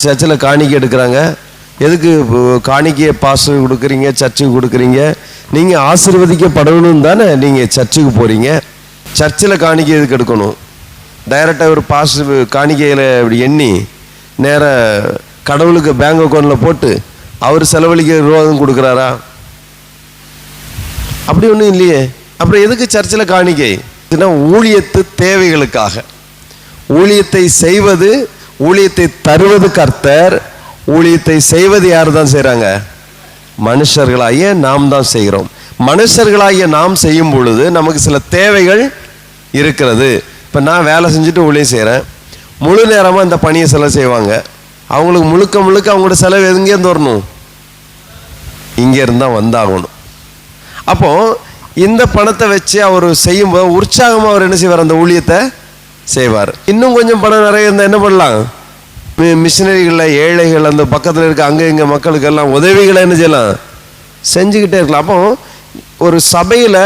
சர்ச்சில் காணிக்கை எடுக்கிறாங்க. எதுக்கு காணிக்கையை பாஸ்டருக்கு கொடுக்குறீங்க, சர்ச்சுக்கு கொடுக்குறீங்க? நீங்கள் ஆசீர்வதிக்கப்படணும் தானே நீங்கள் சர்ச்சுக்கு போகிறீங்க. சர்ச்சில் காணிக்கை எதுக்கு எடுக்கணும்? டைரெக்டாக ஒரு பாஸ்டர் காணிக்கையில் இப்படி எண்ணி நேராக கடவுளுக்கு பேங்க் அக்கௌண்ட்டில் போட்டு அவர் செலவழிக்க ரூபாயும் கொடுக்குறாரா? அப்படி ஒன்றும் இல்லையே. அப்புறம் எதுக்கு சர்ச்சில் காணிக்கை? ஊழியத்து தேவைகளுக்காக. ஊழியத்தை செய்வது, ஊழியத்தை தருவது கர்த்தர். ஊழியத்தை செய்வது யார் தான் செய்கிறாங்க? மனுஷர்களாகிய நாம் தான் செய்கிறோம். மனுஷர்களாகிய நாம் செய்யும் பொழுது நமக்கு சில தேவைகள் இருக்கிறது. இப்போ நான் வேலை செஞ்சுட்டு ஊழியம் செய்கிறேன். முழு நேரமாக இந்த பணியை செலவு செய்வாங்க. அவங்களுக்கு முழுக்க முழுக்க அவங்களோட செலவு எங்கேருந்து வரணும்? இங்கேருந்து தான் வந்தாகணும். அப்போது இந்த பணத்தை வச்சு அவர் செய்யும்போது உற்சாகமாக அவர் என்ன செய்வார்? அந்த ஊழியத்தை செய்வார். இன்னும் கொஞ்சம் பணம் நிறைய இருந்தால் என்ன பண்ணலாம்? மிஷினரிகளில் ஏழைகள் அந்த பக்கத்தில் இருக்க அங்கே இங்கே மக்களுக்கெல்லாம் உதவிகளை என்ன செய்யலாம்? செஞ்சுக்கிட்டே இருக்கலாம். அப்போ ஒரு சபையில்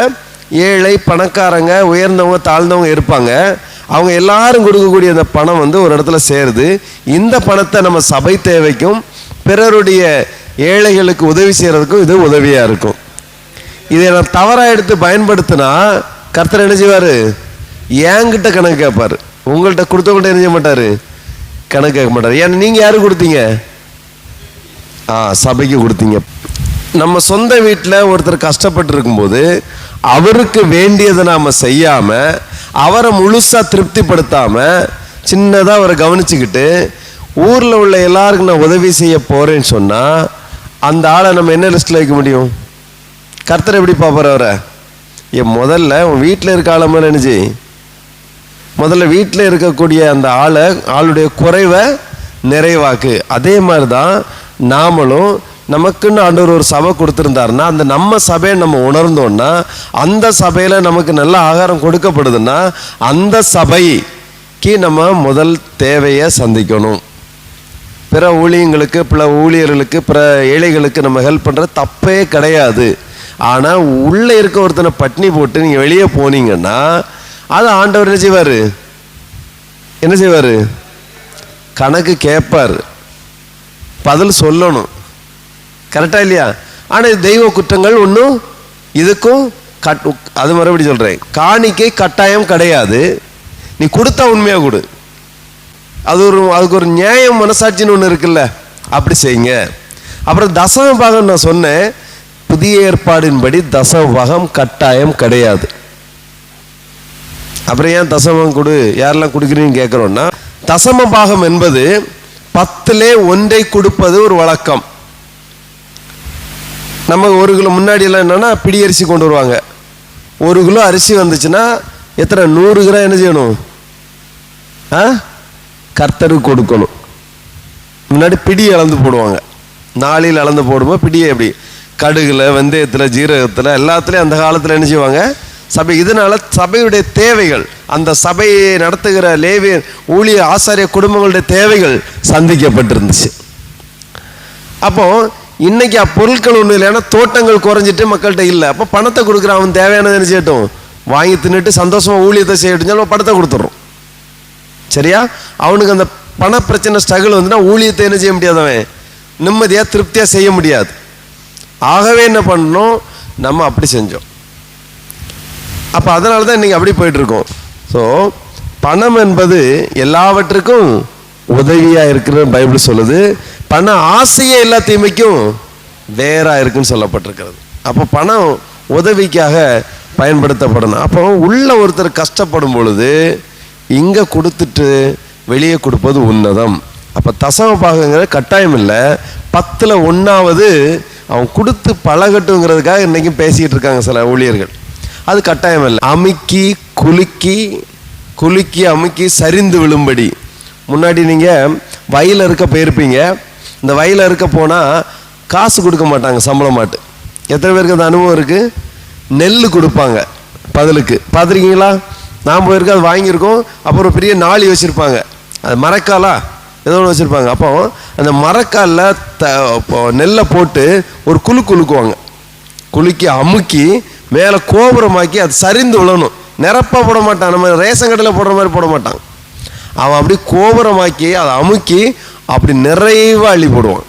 ஏழை பணக்காரங்க உயர்ந்தவங்க தாழ்ந்தவங்க இருப்பாங்க. அவங்க எல்லாரும் கொடுக்கக்கூடிய அந்த பணம் ஒரு இடத்துல சேருது. இந்த பணத்தை நம்ம சபை தேவைக்கும் பிறருடைய ஏழைகளுக்கு உதவி செய்கிறதுக்கும் இது உதவியாக இருக்கும். இதை நான் தவறாக எடுத்து பயன்படுத்தினா கர்த்தர் என்ன செய்வார்? என்கிட்ட கணக்கு கேட்பார். உங்கள்கிட்ட கொடுத்தவங்கள்ட்ட என்ன செய்ய மாட்டார்? கணக்கு கேட்க மாட்டார். ஏன்னா நீங்கள் யாருக்கு கொடுத்தீங்க? சபைக்கு கொடுத்தீங்க. நம்ம சொந்த வீட்டில் ஒருத்தர் கஷ்டப்பட்டு இருக்கும்போது அவருக்கு வேண்டியதை நாம் செய்யாமல், அவரை முழுசாக திருப்திப்படுத்தாமல், சின்னதாக அவரை கவனிச்சுக்கிட்டு ஊரில் உள்ள எல்லாருக்கும் நான் உதவி செய்ய போகிறேன்னு சொன்னால் அந்த ஆளை நம்ம என்ன லிஸ்ட்டில் வைக்க முடியும்? கர்த்தர் எப்படி பார்ப்பார் அவரை? முதல்ல உன் வீட்டில் இருக்க ஆளை மேலே நினைச்சு முதல்ல வீட்டில் இருக்கக்கூடிய அந்த ஆளுடைய குறைவை நிறைவாக்கு. அதே மாதிரி தான் நாமளும் நமக்குன்னு ஆண்டவர் ஒரு சபை கொடுத்துருந்தாருன்னா அந்த நம்ம சபையை நம்ம உணர்ந்தோன்னா, அந்த சபையில் நமக்கு நல்ல ஆகாரம் கொடுக்கப்படுதுன்னா அந்த சபைக்கு நம்ம முதல் தேவையை சந்திக்கணும். பிற ஊழியங்களுக்கு, பிற ஊழியர்களுக்கு, பிற ஏழைகளுக்கு நம்ம ஹெல்ப் பண்ணுற தப்பே கிடையாது. ஆனால் உள்ளே இருக்க ஒருத்தனை பட்னி போட்டு நீங்கள் வெளியே போனீங்கன்னா அது ஆண்டவர் என்ன செய்வார்? என்ன செய்வார்? கணக்கு கேட்பார், பதில் சொல்லணும். கரெக்டா இல்லையா? ஆனால் தெய்வ குற்றங்கள் ஒன்றும் இதுக்கும் அது மறுபடி சொல்கிறேன், காணிக்கை கட்டாயம் கிடையாது. நீ கொடுத்தா உண்மையாக கொடு. அதுக்கு ஒரு நியாயம் மனசாட்சின்னு ஒன்று இருக்குல்ல, அப்படி செய்யுங்க. அப்புறம் தசம பாகம் நான் சொன்னேன், புதிய ஏற்பாடின்படி தசம பாகம் கட்டாயம் கிடையாது. அப்புறம் ஏன் தசமம் கொடு, யாரெல்லாம் கொடுக்குறீங்கன்னு கேட்குறோன்னா, தசம பாகம் என்பது 10ல் 1 கொடுப்பது ஒரு வழக்கம். நம்ம 1 கிலோ முன்னாடி எல்லாம் என்னன்னா பிடி அரிசி கொண்டு வருவாங்க. 1 கிலோ அரிசி வந்துச்சுன்னா எத்தனை 100 கிராம் என்ன செய்யணும்? கர்த்தருக்கு கொடுக்கணும். முன்னாடி பிடி அளந்து போடுவாங்க. நாளில் அளந்து போடும்போது பிடியை எப்படி கடுகுல, வெந்தயத்தில், ஜீரகத்தில் எல்லாத்துலேயும் அந்த காலத்தில் என்ன செய்வாங்க? சபை. இதனால சபையுடைய தேவைகள், அந்த சபையை நடத்துகிற லேவியர் ஊழிய ஆசாரிய குடும்பங்களுடைய தேவைகள் சந்திக்கப்பட்டிருந்துச்சு. அப்போ இன்னைக்கு அப்பொருட்கள் ஒன்றும் இல்லை. ஏன்னா தோட்டங்கள் குறைஞ்சிட்டு மக்கள்கிட்ட இல்லை. அப்போ பணத்தை கொடுக்குற அவன் தேவையானது என்ன செய்யட்டும், வாங்கி தின்னுட்டு சந்தோஷமாக ஊழியத்தை செய்யட்டும் பணத்தை கொடுத்துட்றோம். சரியா? அவனுக்கு அந்த பண பிரச்சனை ஸ்ட்ரகிள் வந்துன்னா ஊழியத்தை என்ன செய்ய முடியாது, அவன் நிம்மதியாக திருப்தியாக செய்ய முடியாது. ஆகவே என்ன பண்ணணும், நம்ம அப்படி செஞ்சோம். அப்போ அதனால தான் இன்றைக்கி அப்படி போயிட்டுருக்கோம். ஸோ பணம் என்பது எல்லாவற்றுக்கும் உதவியாக இருக்குன்னு பைபிள் சொல்லுது. பண ஆசையே எல்லா தீமைக்கும் வேறாக இருக்குன்னு சொல்லப்பட்டிருக்கிறது. அப்போ பணம் உதவிக்காக பயன்படுத்தப்படணும். அப்போ உள்ள ஒருத்தர் கஷ்டப்படும் பொழுது இங்கே கொடுத்துட்டு வெளியே கொடுப்பது உன்னதம். அப்போ தசம பாகங்கிற கட்டாயம் இல்லை. 10ல் 1 அவன் கொடுத்து பழகட்டுங்கிறதுக்காக இன்றைக்கும் பேசிக்கிட்டு இருக்காங்க சில ஊழியர்கள். அது கட்டாயம் இல்லை. அமுக்கி குலுக்கி அமுக்கி சரிந்து விழும்படி. முன்னாடி நீங்கள் வயலில் இருக்க போயிருப்பீங்க. இந்த வயலில் இருக்க போனால் காசு கொடுக்க மாட்டாங்க, சம்பளம் மாட்டு. எத்தனை பேருக்கு அந்த அனுபவம் இருக்குது? நெல் கொடுப்பாங்க பதிலுக்கு. பார்த்துருக்கீங்களா? நான் போயிருக்க, அது வாங்கியிருக்கோம். அப்புறம் ஒரு பெரிய நாளி வச்சுருப்பாங்க, அது மரக்காலா ஏதோ ஒன்று வச்சுருப்பாங்க. அப்போ அந்த மரக்காலில் நெல்லை போட்டு ஒரு குலுக்குவாங்க. குலுக்கி அமுக்கி மேலே கோபுரமாக்கி அது சரிந்து விழணும். நிரப்பாக போட மாட்டான், நம்ம ரேஷன் கடையில் போடுற மாதிரி போட மாட்டான். அவன் அப்படி கோபுரமாக்கி அதை அமுக்கி அப்படி நிறைவா அள்ளி போடுவான்.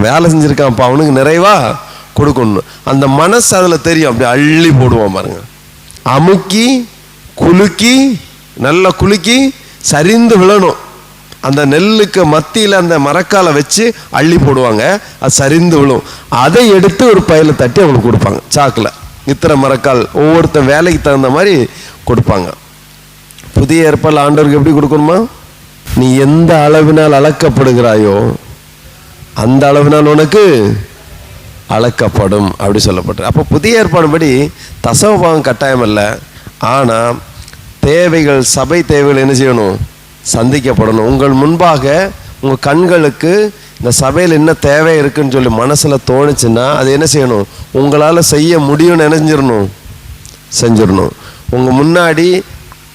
வேலை செஞ்சிருக்கான்ப்பா, அவனுக்கு நிறைவா கொடுக்கணும். அந்த மனசு அதில் தெரியும். அப்படி அள்ளி போடுவான் பாருங்க. அமுக்கி குலுக்கி நல்லா குலுக்கி சரிந்து விழணும். அந்த நெல்லுக்கு மத்தியில் அந்த மரக்காலை வச்சு அள்ளி போடுவாங்க, அது சரிந்து விழும். அதை எடுத்து ஒரு பையில தட்டி அவங்களுக்கு கொடுப்பாங்க. சாக்கில் இத்தனை மரக்கால் ஒவ்வொருத்த வேலைக்கு தகுந்த மாதிரி கொடுப்பாங்க. புதிய ஏற்பாடு ஆண்டவருக்கு எப்படி கொடுக்கணுமா? நீ எந்த அளவினால் அளக்கப்படுகிறாயோ அந்த அளவினால் உனக்கு அளக்கப்படும் அப்படி சொல்லப்பட்டு. அப்போ புதிய ஏற்பாடுபடி தசமபாகம் கட்டாயம் இல்லை. ஆனால் தேவைகள், சபை தேவைகள் என்ன செய்யணும்? சந்திக்கப்படணும். உங்கள் முன்பாக உங்கள் கண்களுக்கு இந்த சபையில் என்ன தேவை இருக்குன்னு சொல்லி மனசில் தோணுச்சுன்னா அது என்ன செய்யணும்? உங்களால் செய்ய முடியும்னு நினைஞ்சிடணும், செஞ்சிடணும். உங்கள் முன்னாடி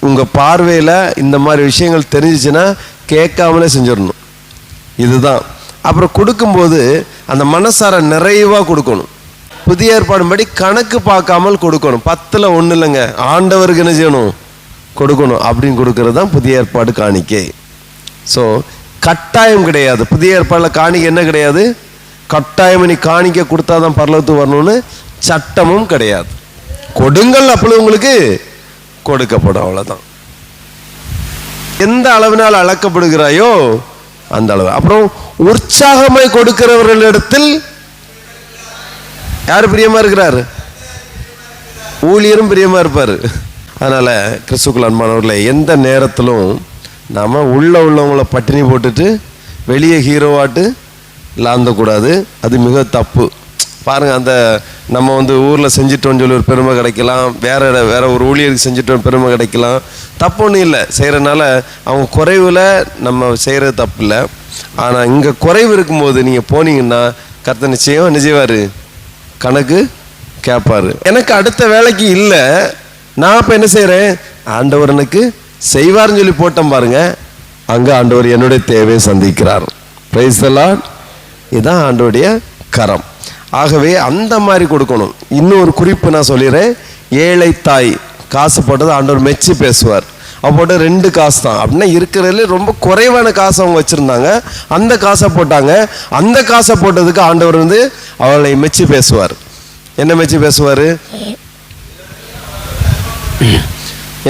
உங்கள் பார்வையில் இந்த மாதிரி விஷயங்கள் தெரிஞ்சிச்சுன்னா கேட்காமலே செஞ்சிடணும். இதுதான். அப்புறம் கொடுக்கும்போது அந்த மனசார நிறைவாக கொடுக்கணும். புதிய ஏற்பாடுபடி கணக்கு பார்க்காமல் கொடுக்கணும். 10ல் 1 இல்லைங்க, ஆண்டவருக்கு என்ன செய்யணும்? கொடுக்கணும். அப்படின்னு கொடுக்கறது தான் புதிய ஏற்பாடு காணிக்கை. ஸோ கட்டாயம் கிடையாது. புதிய ஏற்பாடில் காணிக்கை என்ன கிடையாது? கட்டாயம் நீ காணிக்கை கொடுத்தா தான் பரலோகத்துக்கு வரணும்னு சட்டமும் கிடையாது. கொடுங்கள், அப்பொழுது உங்களுக்கு கொடுக்கப்படும், அவ்வளோதான். எந்த அளவினால் அளக்கப்படுகிறாயோ அந்த அளவு. அப்புறம் உற்சாகமாய் கொடுக்கிறவர்களிடத்தில் யார் பிரியமா இருக்கிறார்? ஊழியரும் பிரியமா இருப்பார். அதனால கிறிஸ்துக்குள் அன்பானவர்களே, எந்த நேரத்திலும் நாம உள்ளவங்களை பட்டினி போட்டுட்டு வெளியே ஹீரோவாட்டு லாந்தக்கூடாது. அது மிக தப்பு. பாருங்க, அந்த நம்ம ஊரில் செஞ்சிட்டோன்னு சொல்லி ஒரு பெருமை கிடைக்கலாம், வேற ஒரு ஊழியருக்கு செஞ்சிட்டோன்னு பெருமை கிடைக்கலாம். தப்பு ஒன்றும் இல்லை, செய்கிறனால அவங்க குறைவில் நம்ம செய்கிறது தப்பு இல்லை. ஆனால் இங்கே குறைவு இருக்கும்போது நீங்கள் போனீங்கன்னா கர்த்தர் நிச்சயம் என்ன செய்வார்? கணக்கு கேட்பார். எனக்கு அடுத்த வேலைக்கு இல்லை, நான் இப்போ என்ன செய்கிறேன்? ஆண்டவர் எனக்கு செய்வார்னு சொல்லி போட்டேன் பாருங்க, அங்கே ஆண்டவர் என்னுடைய தேவையை சந்திக்கிறார். Praise the Lord. இதுதான் ஆண்டவருடைய கரம். ஆகவே அந்த மாதிரி கொடுக்கணும். இன்னொரு குறிப்பு நான் சொல்லிடுறேன். ஏழை தாய் காசு போட்டது ஆண்டவர் மெச்சி பேசுவார். அப்போட்டு 2 காசு தான் அப்படின்னா இருக்கிறதுல ரொம்ப குறைவான காசு அவங்க வச்சுருந்தாங்க. அந்த காசை போட்டாங்க. அந்த காசை போட்டதுக்கு ஆண்டவர் அவளை மெச்சி பேசுவார். என்ன மெச்சி பேசுவார்?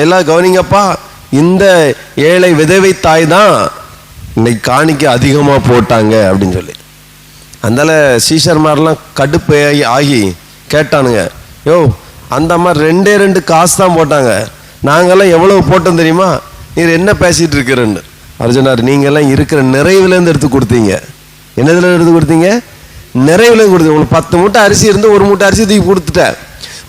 எல்லாம் கவனிங்கப்பா, இந்த ஏழை விதவை தாய் தான் இன்னைக்கு காணிக்க அதிகமாக போட்டாங்க அப்படின்னு சொல்லி. அதனால சீஷர்மாரெலாம் கடுப்பு ஆகி கேட்டானுங்க, யோ அந்த மாதிரி 2 காசு தான் போட்டாங்க, நாங்கள்லாம் எவ்வளவு போட்டோம் தெரியுமா? நீர் என்ன பேசிகிட்டு இருக்கிறன்னு. அர்ஜுனார், நீங்கள்லாம் இருக்கிற நிறைவுலேருந்து எடுத்து கொடுத்தீங்க. என்னதுல எடுத்து கொடுத்தீங்க? நிறைவுலேருந்து கொடுத்தீங்க. உங்களுக்கு 10 மூட்டை அரிசி இருந்து 1 மூட்டை அரிசி தூக்கி கொடுத்துட்டேன்.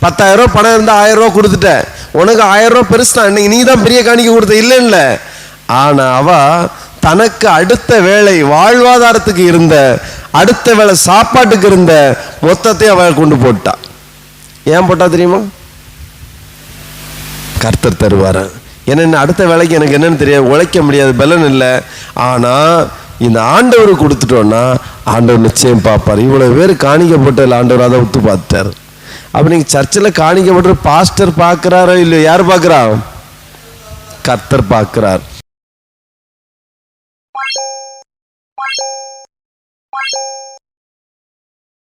10,000 ரூபா பணம் இருந்தால் 1000 ரூபா கொடுத்துட்டேன். உனக்கு 1000 ரூபா பெருசு தான், இன்னைக்கு நீ தான் பெரிய காணிக்க கொடுத்த, இல்லைன்னு. ஆனால் அவ தனக்கு அடுத்த வேலை வாழ்வாதாரத்துக்கு இருந்த, அடுத்த வேலை சாப்பாட்டுக்கு இருந்த மொத்தத்தை அவள் கொண்டு போட்டா. ஏன் போட்டா தெரியுமா? கர்த்தர் தருவார். ஏன்னா அடுத்த வேலைக்கு எனக்கு என்னன்னு தெரியாது, உழைக்க முடியாது, பலன் இல்லை. ஆனால் இந்த ஆண்டவருக்கு கொடுத்துட்டோன்னா ஆண்டவர் நிச்சயம் பார்ப்பார். இவ்வளோ பேர் காணிக்கப்பட்டதில் ஆண்டவர் அதை ஒத்து பார்த்துட்டார். அப்போ நீங்கள் சர்ச்சில் காணிக்கப்பட்ட பாஸ்டர் பார்க்குறாரோ இல்லையோ, யார் பார்க்குறா? கர்த்தர் பார்க்குறார்.